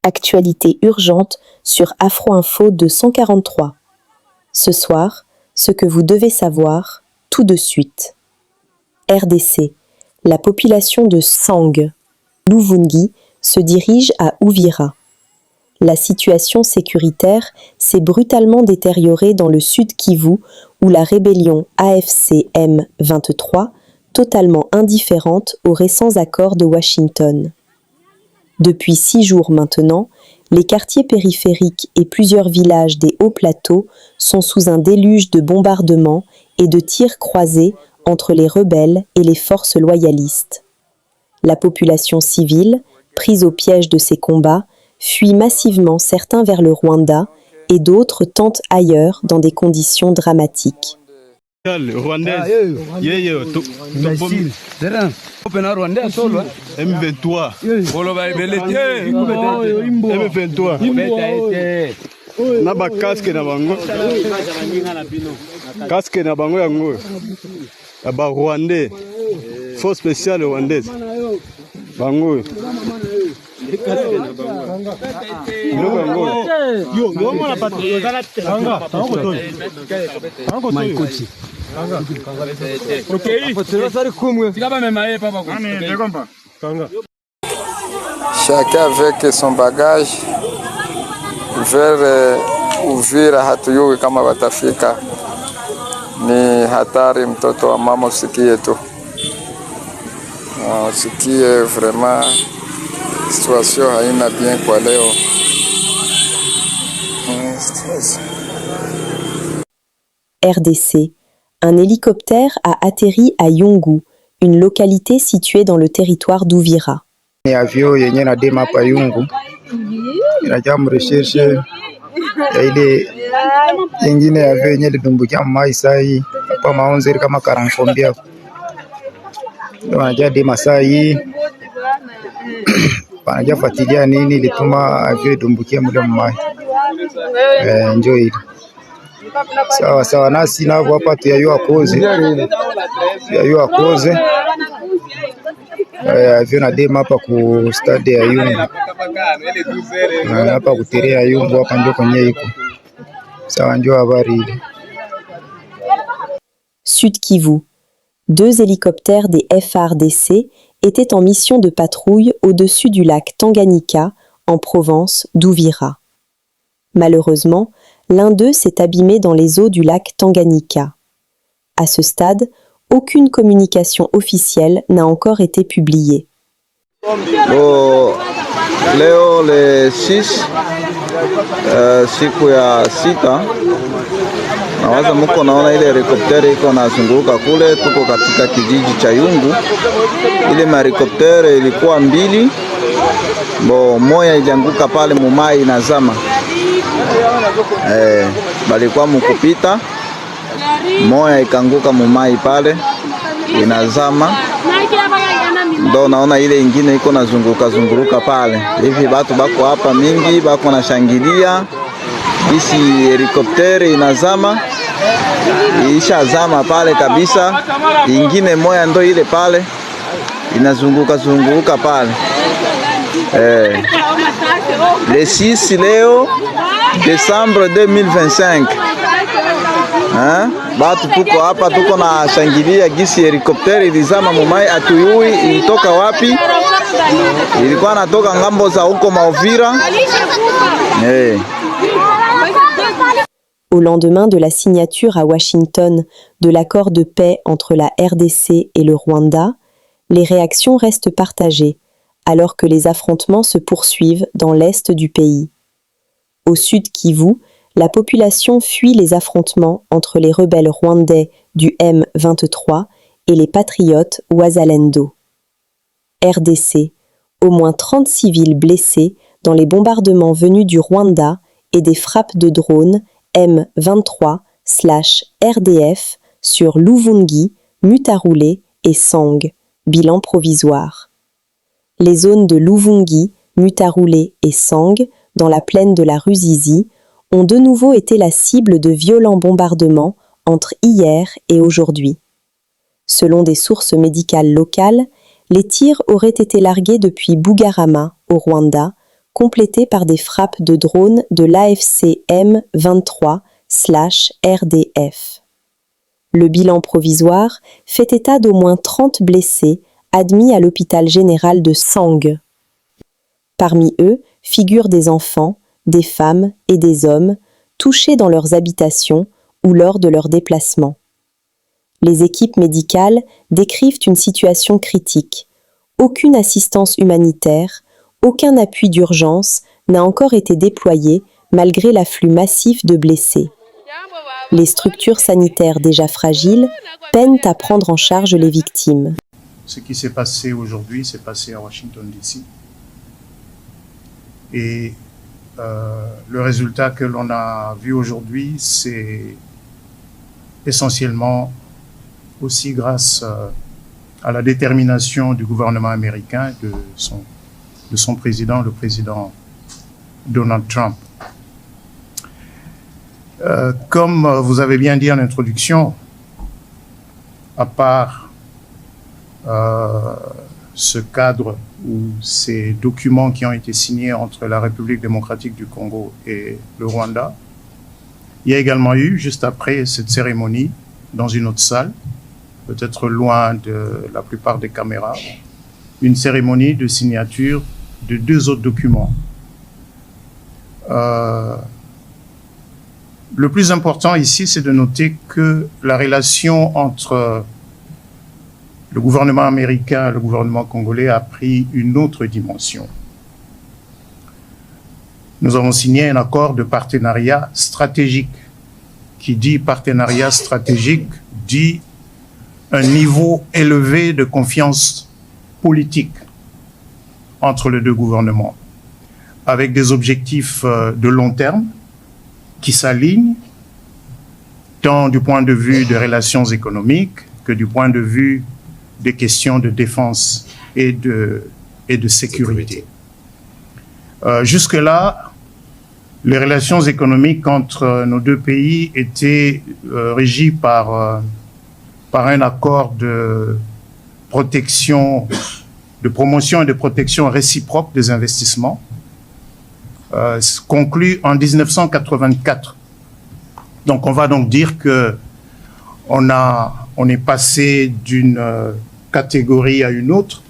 Actualité urgente sur Afro-Info 243. Ce soir, ce que vous devez savoir, tout de suite. RDC, la population de Sang, Luvungi, se dirige à Uvira. La situation sécuritaire s'est brutalement détériorée dans le sud Kivu, où la rébellion AFC M23, totalement indifférente aux récents accords de Washington. Depuis 6 jours maintenant, les quartiers périphériques et plusieurs villages des hauts plateaux sont sous un déluge de bombardements et de tirs croisés entre les rebelles et les forces loyalistes. La population civile, prise au piège de ces combats, fuit massivement certains vers le Rwanda et d'autres tentent ailleurs dans des conditions dramatiques. Chacun avec son bagage vers Uvira, hatuyui kama watafika. Ni hatari, mtoto wa mama, usikie tu, usikie vraiment situation haina bien kwa leo. RDC, un hélicoptère a atterri à Yungu, une localité située dans le territoire d'Uvira. Avio yenye na dema pa Yungu inaja mrecherche ya ile nyingine avio yenye lidumbukia mai sai pa maonzeri kama karankombia wanaja dema sai wanaja fatilia nini lituma avio idumbukia mule mai njoo ile sawa sawa nasi navo hapa tuyayua koze avyo na dema hapa ku stade ya Yungu hapa kutere ya Yungu hapa ndio kwenye iko sawa, ndio habari ile. Sud Kivu, 2 hélicoptères des FARDC étaient en mission de patrouille au-dessus du lac Tanganyika, en province d'Uvira. Malheureusement, l'un d'eux s'est abîmé dans les eaux du lac Tanganyika. À ce stade, aucune communication officielle n'a encore été publiée. Leo le 6 siku ya 6 nawaza mko naona ile helikopteri iko nazunguka kule, tuko katika kijiji cha Yungu. Ile helikopteri ilikuwa 2, moja ilianguka pale mumai inazama. Balikuwa mkupita, moja ikanguka mumai pale inazama. Ndo naona ile ingine iko nazunguka pale. Hivi watu bako hapa mingi bako na shangilia. Isi helikopteri inazama. Ishazama pale kabisa. Ingine moja ndo ile pale inazunguka pale. Le 6 leo Desembre 2025. Batu tuko hapa tuko na shangilia gisi helikopteri ilizama mumai, atuyui ilitoka wapi. Ilikuwa natoka ngambo za huko Mauvira. Au lendemain de la signature à Washington de l'accord de paix entre la RDC et le Rwanda, les réactions restent partagées, alors que les affrontements se poursuivent dans l'est du pays. Au sud Kivu, la population fuit les affrontements entre les rebelles rwandais du M23 et les patriotes Wazalendo. RDC, au moins 30 civils blessés dans les bombardements venus du Rwanda et des frappes de drones M23/RDF sur Luvungi, Mutarule et Sang, bilan provisoire. Les zones de Luvungi, Mutarule et Sang, dans la plaine de la Ruzizi, ont de nouveau été la cible de violents bombardements entre hier et aujourd'hui. Selon des sources médicales locales, Les tirs auraient été largués depuis Bugarama, au Rwanda, complétés par des frappes de drones de l'AFC M23/RDF. Le bilan provisoire fait état d'au moins 30 blessés admis à l'hôpital général de Sang. Parmi eux figurent des enfants, des femmes et des hommes touchés dans leurs habitations ou lors de leurs déplacements. Les équipes médicales décrivent une situation critique. Aucune assistance humanitaire, aucun appui d'urgence n'a encore été déployé malgré l'afflux massif de blessés. Les structures sanitaires déjà fragiles peinent à prendre en charge les victimes. Ce qui s'est passé aujourd'hui s'est passé à Washington, D.C. Et le résultat que l'on a vu aujourd'hui, c'est essentiellement aussi grâce à la détermination du gouvernement américain, de son président, le président Donald Trump. Comme vous avez bien dit en introduction, à part ce cadre ou ces documents qui ont été signés entre la République démocratique du Congo et le Rwanda, il y a également eu, juste après cette cérémonie, dans une autre salle, peut-être loin de la plupart des caméras, une cérémonie de signature de 2 autres documents. Le plus important ici, c'est de noter que la relation entre le gouvernement américain et le gouvernement congolais a pris une autre dimension. Nous avons signé un accord de partenariat stratégique. Qui dit partenariat stratégique dit un niveau élevé de confiance politique entre les 2 gouvernements, avec des objectifs de long terme qui s'alignent tant du point de vue des relations économiques que du point de vue des questions de défense et de sécurité. Jusque-là, les relations économiques entre nos 2 pays étaient régies par un accord de protection, de promotion et de protection réciproque des investissements, conclu en 1984. Donc on va donc dire que on est passé d'une catégorie à une autre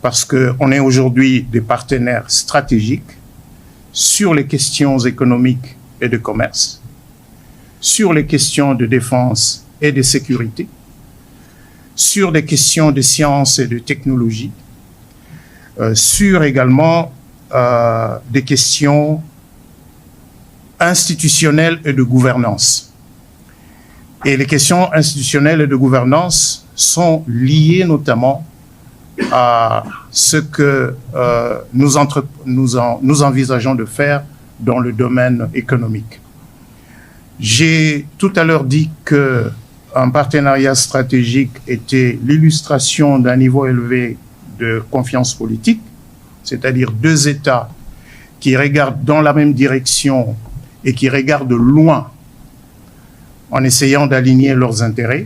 parce qu'on est aujourd'hui des partenaires stratégiques sur les questions économiques et de commerce, sur les questions de défense et de sécurité, sur des questions de sciences et de technologie, sur également des questions institutionnelles et de gouvernance. Et les questions institutionnelles et de gouvernance sont liées notamment à ce que nous envisageons de faire dans le domaine économique. J'ai tout à l'heure dit qu'un partenariat stratégique était l'illustration d'un niveau élevé de confiance politique, c'est-à-dire 2 États qui regardent dans la même direction et qui regardent loin en essayant d'aligner leurs intérêts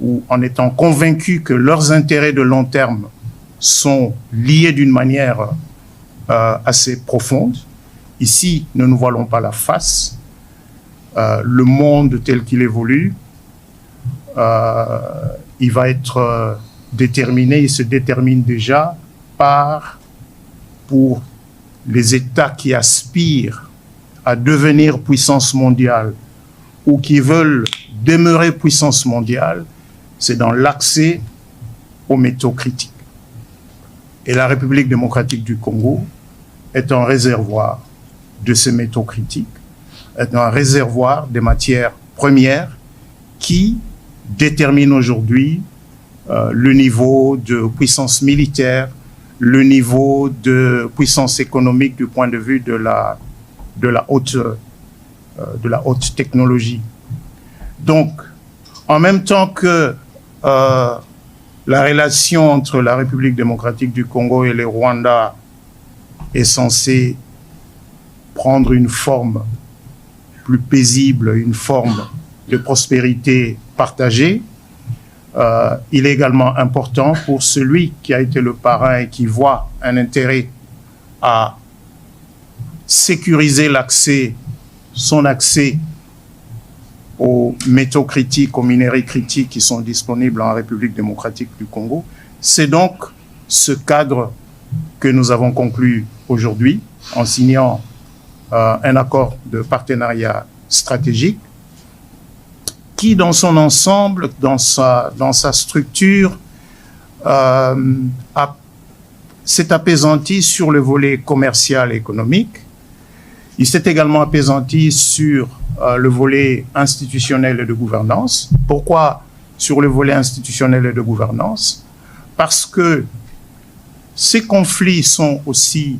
ou en étant convaincus que leurs intérêts de long terme sont liés d'une manière assez profonde. Ici, ne nous voilons pas la face. Le monde tel qu'il évolue, il va être déterminé, il se détermine déjà pour les États qui aspirent à devenir puissance mondiale ou qui veulent demeurer puissance mondiale, c'est dans l'accès aux métaux critiques. Et la République démocratique du Congo est un réservoir de ces métaux critiques, est un réservoir des matières premières qui détermine aujourd'hui le niveau de puissance militaire, le niveau de puissance économique du point de vue de la haute technologie. Donc, en même temps que la relation entre la République démocratique du Congo et le Rwanda est censée prendre une forme plus paisible, une forme de prospérité partagée, il est également important pour celui qui a été le parrain et qui voit un intérêt à sécuriser son accès aux métaux critiques, aux minerais critiques qui sont disponibles en République démocratique du Congo. C'est donc ce cadre que nous avons conclu aujourd'hui en signant un accord de partenariat stratégique qui, dans son ensemble, dans sa structure, s'est apaisanti sur le volet commercial et économique. Il s'est également apaisanti sur le volet institutionnel et de gouvernance. Pourquoi sur le volet institutionnel et de gouvernance? Parce que ces conflits sont aussi,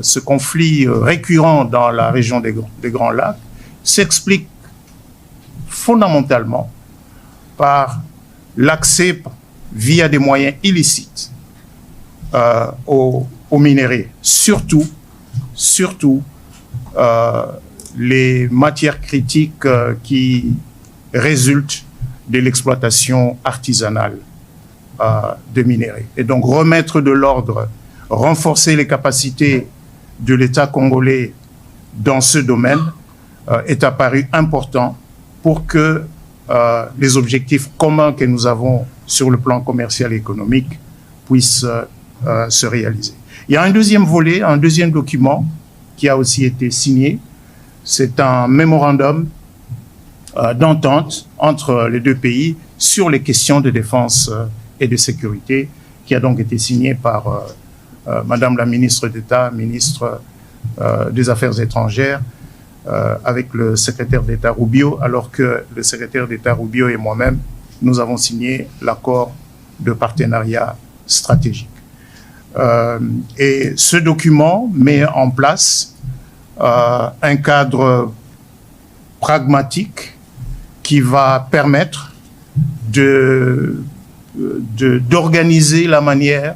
ce conflit récurrent dans la région des Grands Lacs s'explique fondamentalement par l'accès via des moyens illicites aux minerais, surtout les matières critiques qui résultent de l'exploitation artisanale de minerais. Et donc remettre de l'ordre, renforcer les capacités de l'État congolais dans ce domaine est apparu important pour que les objectifs communs que nous avons sur le plan commercial et économique puissent se réaliser. Il y a un deuxième volet, un deuxième document qui a aussi été signé. C'est un mémorandum d'entente entre les deux pays sur les questions de défense et de sécurité, qui a donc été signé par Madame la ministre d'État, ministre des Affaires étrangères, avec le secrétaire d'État Rubio, alors que le secrétaire d'État Rubio et moi-même, nous avons signé l'accord de partenariat stratégique. Et ce document met en place un cadre pragmatique qui va permettre d'organiser la manière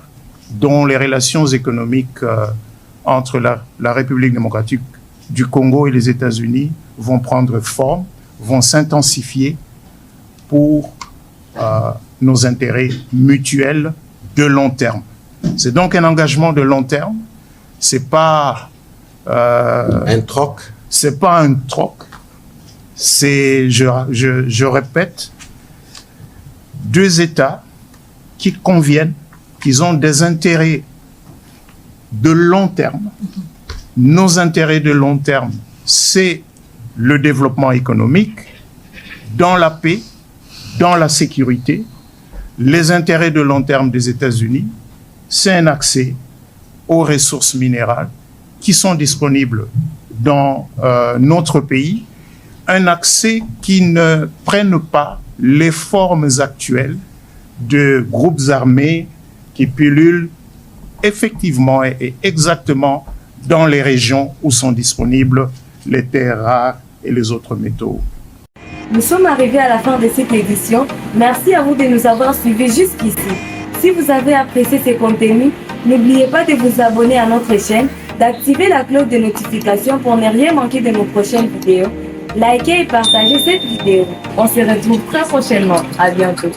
dont les relations économiques entre la République démocratique du Congo et les États-Unis vont prendre forme, vont s'intensifier pour nos intérêts mutuels de long terme. C'est donc un engagement de long terme. C'est pas un troc. C'est pas un troc. C'est, je répète, deux États qui conviennent, qui ont des intérêts de long terme. Nos intérêts de long terme, c'est le développement économique, dans la paix, dans la sécurité. Les intérêts de long terme des États-Unis, c'est un accès aux ressources minérales qui sont disponibles dans notre pays, un accès qui ne prenne pas les formes actuelles de groupes armés qui pullulent effectivement et exactement dans les régions où sont disponibles les terres rares et les autres métaux. Nous sommes arrivés à la fin de cette édition. Merci à vous de nous avoir suivis jusqu'ici. Si vous avez apprécié ces contenus, n'oubliez pas de vous abonner à notre chaîne, d'activer la cloche de notification pour ne rien manquer de nos prochaines vidéos. Likez et partagez cette vidéo. On se retrouve très prochainement. À bientôt.